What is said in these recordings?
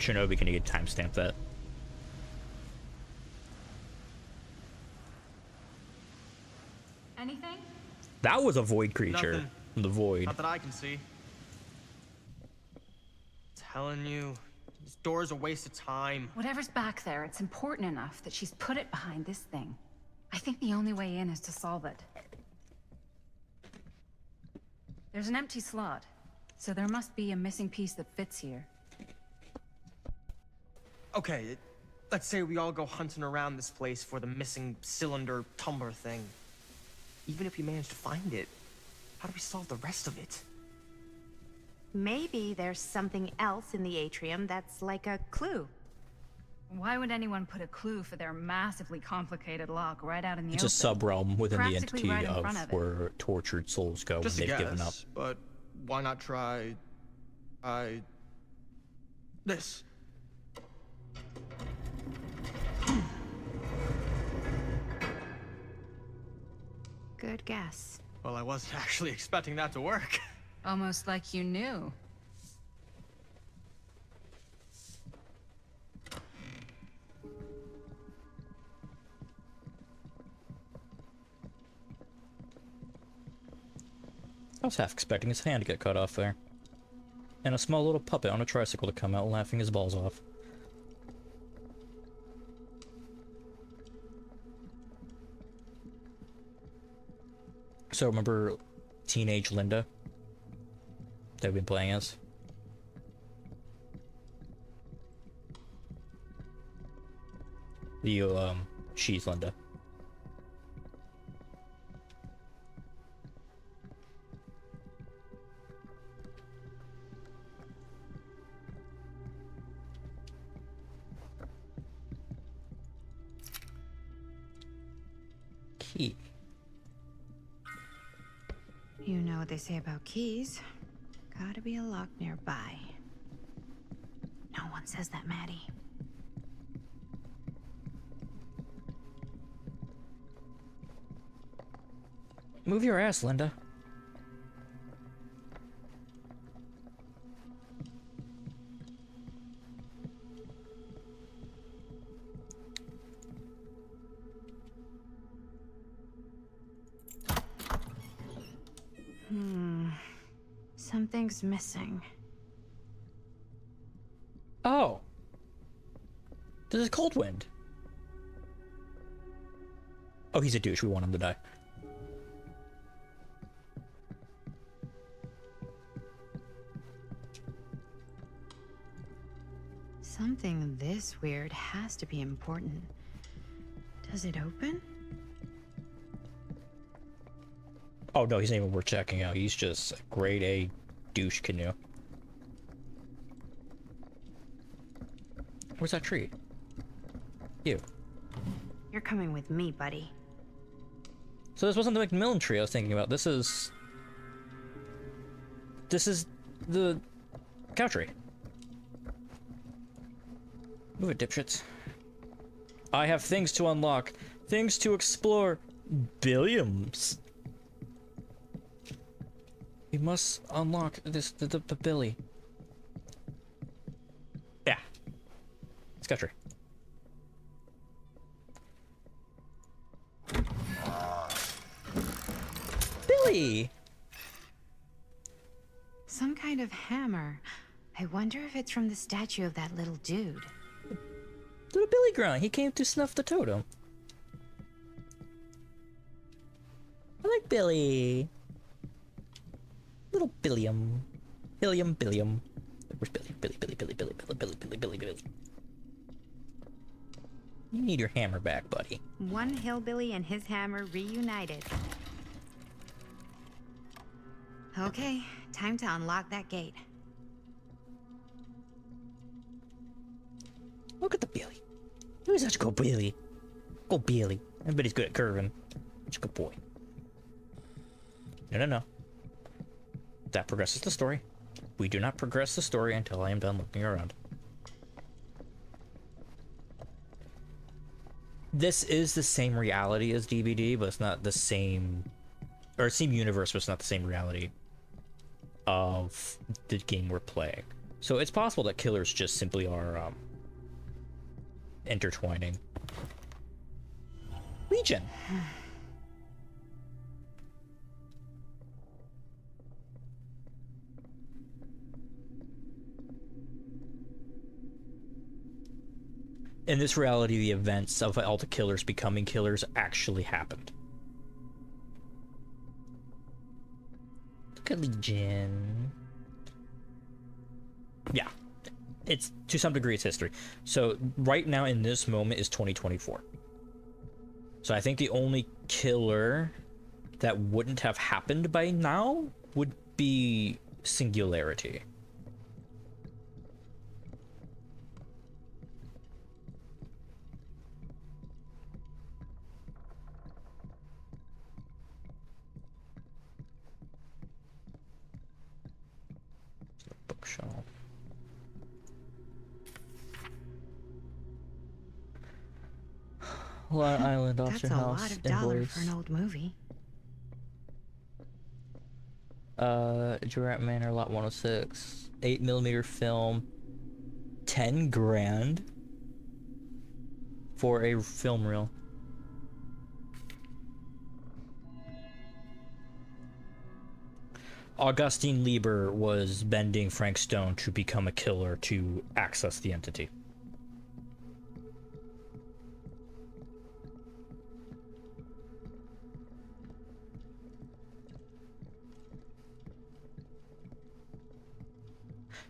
Shinobi can you timestamp that? Anything? That was a void creature. Nothing. The void. Not that I can see. Telling you, this door's a waste of time. Whatever's back there, it's important enough that she's put it behind this thing. I think the only way in is to solve it. There's an empty slot, so there must be a missing piece that fits here. Okay, let's say we all go hunting around this place for the missing cylinder tumbler thing. Even if we manage to find it, how do we solve the rest of it? Maybe there's something else in the atrium that's like a clue. Why would anyone put a clue for their massively complicated lock right out in the It's open? a sub-realm within the Practically entity right in of front of it. where tortured souls go Just when a they've given up. guess, but why not try this? Good guess. Well, I wasn't actually expecting that to work. Almost like you knew. I was half expecting his hand to get cut off there. And a small little puppet on a tricycle to come out laughing his balls off. So remember teenage Linda that we've been playing as? She's Linda. Key. You know what they say about keys. Gotta be a lock nearby. No one says that, Maddie. Move your ass, Linda. Something's missing. Oh. This is Cold Wind. Oh, he's a douche. We want him to die. Something this weird has to be important. Does it open? Oh no, he's not even worth checking out. He's just a grade A douche canoe. Where's that tree? You. You're coming with me, buddy. So this wasn't the Macmillan tree I was thinking about. This is the cow tree. Move it, dipshits. I have things to unlock, things to explore. Billiams. We must unlock this the Billy. Yeah. It's got tree. Billy! Some kind of hammer. I wonder if it's from the statue of that little dude. Little Billy grunt. He came to snuff the totem. I like Billy. Little Billiam. Billiam. Where's Billy? Billy. You need your hammer back, buddy. One hillbilly and his hammer reunited. Okay, time to unlock that gate. Look at the Billy. Who's such a good Billy? Go Billy. Everybody's good at curving. Such a good boy. No. That progresses the story. We do not progress the story until I am done looking around. This is the same reality as DBD, but it's not the same... Or same universe, but it's not the same reality of the game we're playing. So it's possible that killers just simply are intertwining. Legion. In this reality, the events of all the killers becoming killers actually happened. Look at Legion. Yeah. It's, to some degree, it's history. So, right now, in this moment, is 2024. So I think the only killer that wouldn't have happened by now would be Singularity. Bookshelf. Long Island Option That's a House lot of dollars for invoice. an old movie. Durant Manor, lot 106. 8mm film. 10 grand for a film reel. Augustine Lieber was bending Frank Stone to become a killer to access the entity.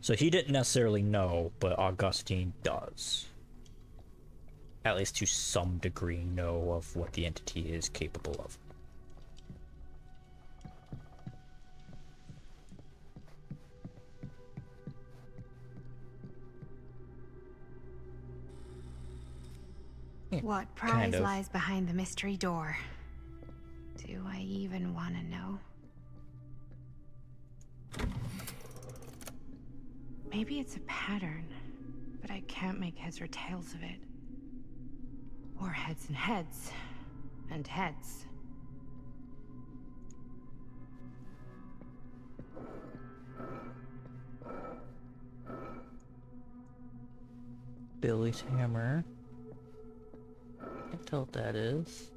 So he didn't necessarily know, but Augustine does. At least to some degree know of what the entity is capable of. What prize kind of. lies behind the mystery door? Do I even want to know? Maybe it's a pattern, but I can't make heads or tails of it. Or heads and heads, and heads. Billy's hammer. Can't tell what that is.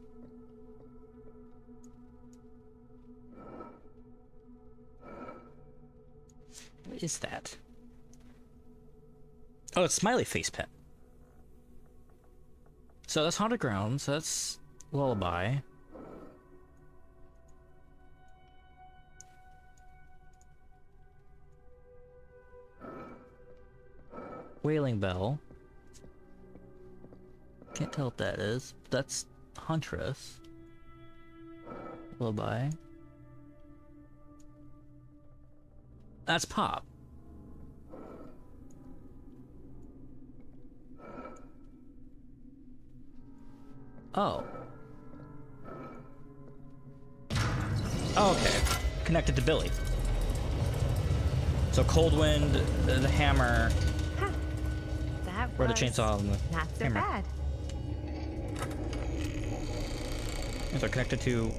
What is that? Oh, it's Smiley Face Pen. So that's Haunted Grounds, that's Lullaby. Wailing Bell. Can't tell what that is. That's Huntress. Lullaby. That's Pop. Oh. Oh, okay. Connected to Billy. So Cold Wind, the hammer, Huh. That or the was chainsaw and the not so hammer. bad. And they're connected to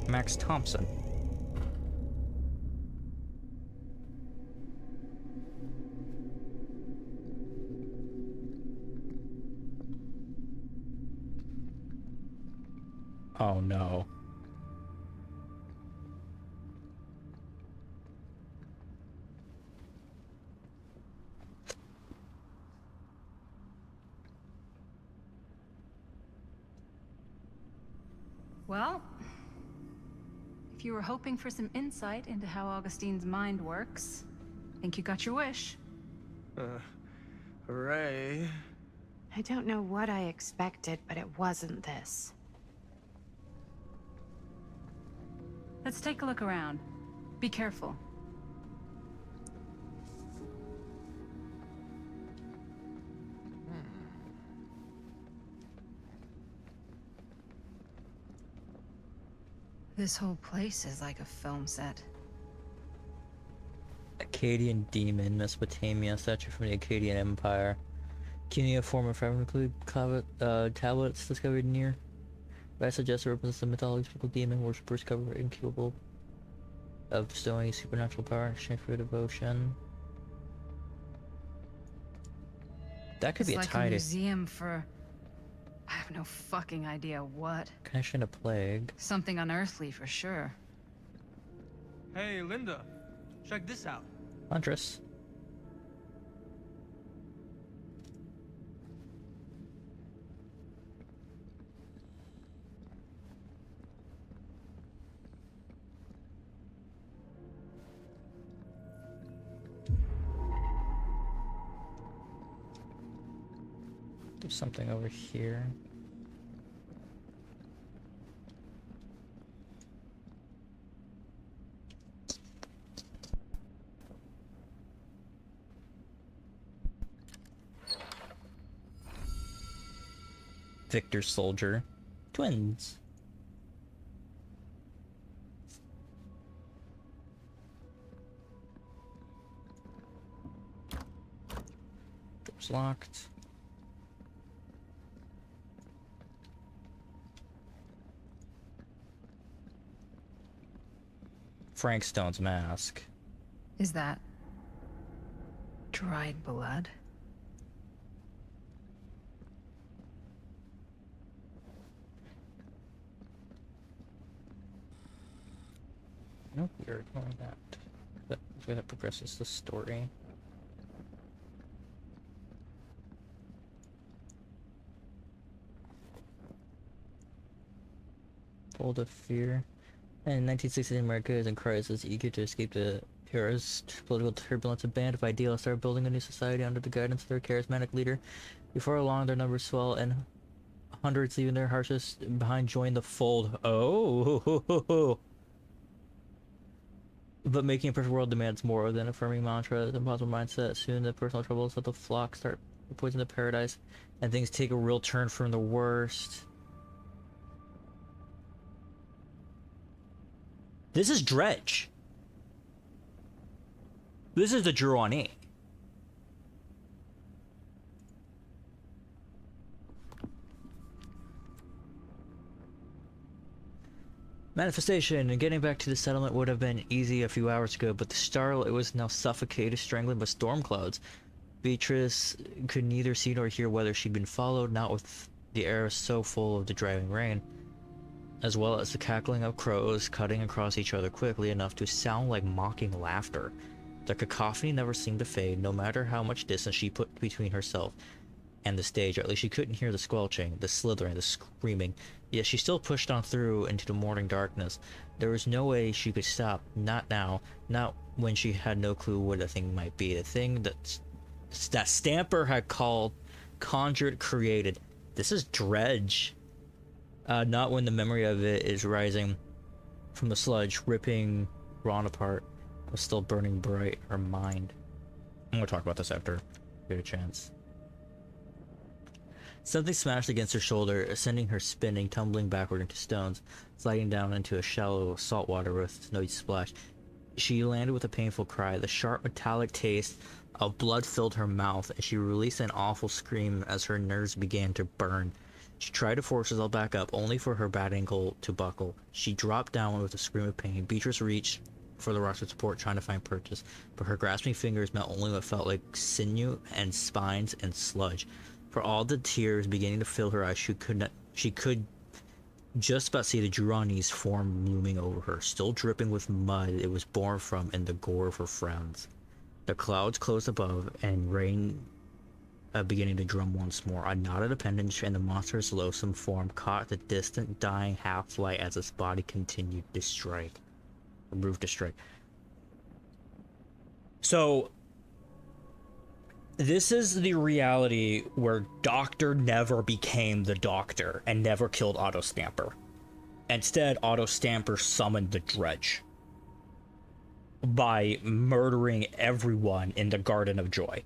Max Thompson. Oh no. Well, if you were hoping for some insight into how Augustine's mind works, I think you got your wish. Hooray. I don't know what I expected, but it wasn't this. Let's take a look around. Be careful. This whole place is like a film set. Akkadian demon, Mesopotamia, statue from the Akkadian Empire. Cuneiform of forever include tablets discovered near. But I suggest it represents the mythological demon worshippers covered incapable of bestowing supernatural power in exchange for devotion. That could It's be a like a tidy museum for... I have no fucking idea what. connection to plague. Something unearthly for sure. Hey, Linda, check this out. Huntress. There's something over here. Victor Soldier. Twins. Door's locked. Frank Stone's mask. Is that... dried blood? Nope, we're ignoring that. That progresses the story. Bold of fear. In 1960, America is in crisis, eager to escape the terrorist political turbulence. A band of idealists started building a new society under the guidance of their charismatic leader. Before long, their numbers swell, and hundreds leaving their harshest behind join the fold. Oh, but making a perfect world demands more than affirming mantras and positive mindset. Soon, the personal troubles of the flock start poisoning the paradise, and things take a real turn from the worst. This is Dredge. This is the Juronii. Manifestation and getting back to the settlement would have been easy a few hours ago, but the starlet was now suffocated, strangling by storm clouds. Beatrice could neither see nor hear whether she'd been followed, not with the air so full of the driving rain, as well as the cackling of crows cutting across each other quickly enough to sound like mocking laughter. The cacophony never seemed to fade, no matter how much distance she put between herself and the stage, or at least she couldn't hear the squelching, the slithering, the screaming. Yet she still pushed on through into the morning darkness. There was no way she could stop, not now, not when she had no clue what the thing might be. The thing that Stamper had conjured, created. This is Dredge. Not when the memory of it is rising from the sludge, ripping Ron apart, but still burning bright in her mind. I'm gonna talk about this after we get a chance. Something smashed against her shoulder, sending her spinning, tumbling backward into stones, sliding down into a shallow saltwater with no splash. She landed with a painful cry. The sharp metallic taste of blood filled her mouth, and she released an awful scream as her nerves began to burn. She tried to force herself back up, only for her bad ankle to buckle. She dropped down with a scream of pain. Beatrice reached for the rocks of support, trying to find purchase, but her grasping fingers met only what felt like sinew and spines and sludge. For all the tears beginning to fill her eyes, she could just about see the Juronni's form looming over her, still dripping with mud it was born from and the gore of her friends. The clouds closed above, and rain beginning to drum once more. A knotted appendage and the monster's loathsome form caught the distant, dying half-light as its body continued to strike. Moved to strike. So, this is the reality where Doctor never became the Doctor and never killed Otto Stamper. Instead, Otto Stamper summoned the Dredge by murdering everyone in the Garden of Joy.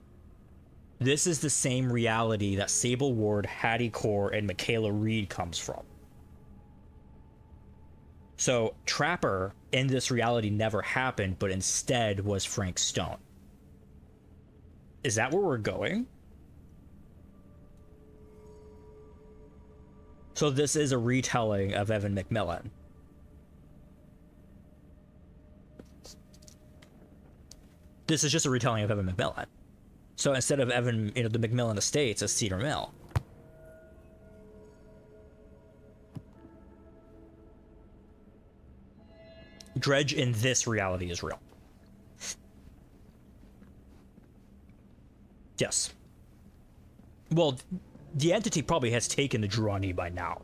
This is the same reality that Sable Ward, Hattie Core, and Michaela Reed comes from. So, Trapper in this reality never happened, but instead was Frank Stone. Is that where we're going? So this is a retelling of Evan McMillan. This is just a retelling of Evan McMillan. So instead of Evan, the McMillan Estates, it's Cedar Mill. Dredge in this reality is real. Yes. Well, the entity probably has taken the Druani by now,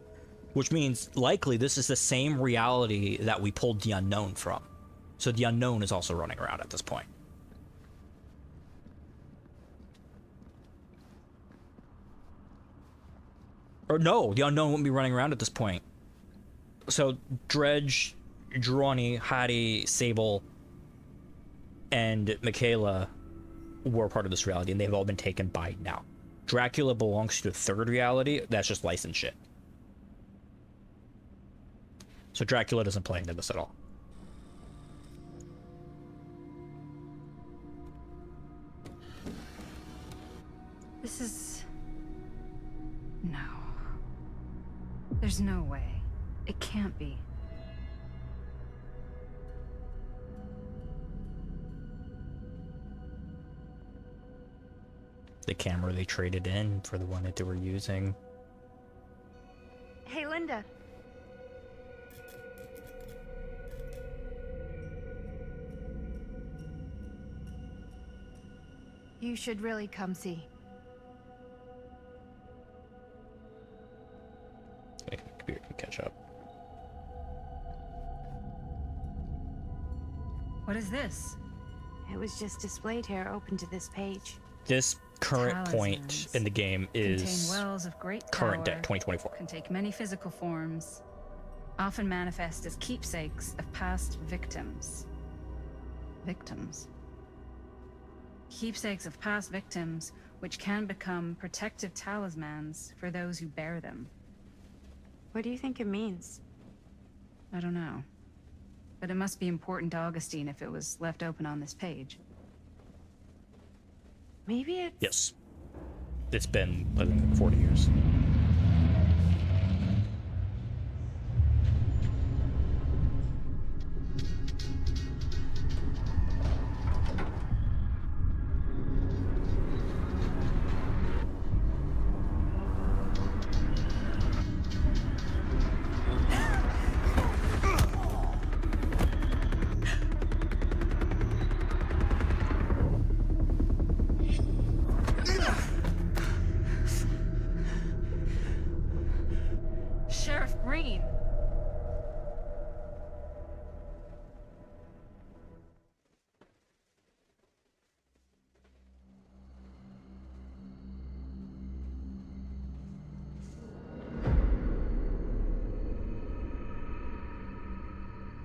which means likely this is the same reality that we pulled the Unknown from. So the Unknown is also running around at this point. Or no, the Unknown wouldn't be running around at this point. So Dredge, Druani, Hattie, Sable, and Michaela were part of this reality, and they've all been taken by now. Dracula belongs to the third reality. That's just license shit. So Dracula doesn't play into this at all. This is... No. There's no way. It can't be. The camera they traded in for the one that they were using. Hey, Linda. You should really come see. Okay, computer can catch up. What is this? It was just displayed here, open to this page. This current point Talismans in the game contain is wells of great current day, power, 2024. can take many physical forms, often manifest as keepsakes of past victims. Victims. Keepsakes of past victims, which can become protective talismans for those who bear them. What do you think it means? I don't know. But it must be important to Augustine if it was left open on this page. Maybe it's... Yes. It's been, I think, 40 years.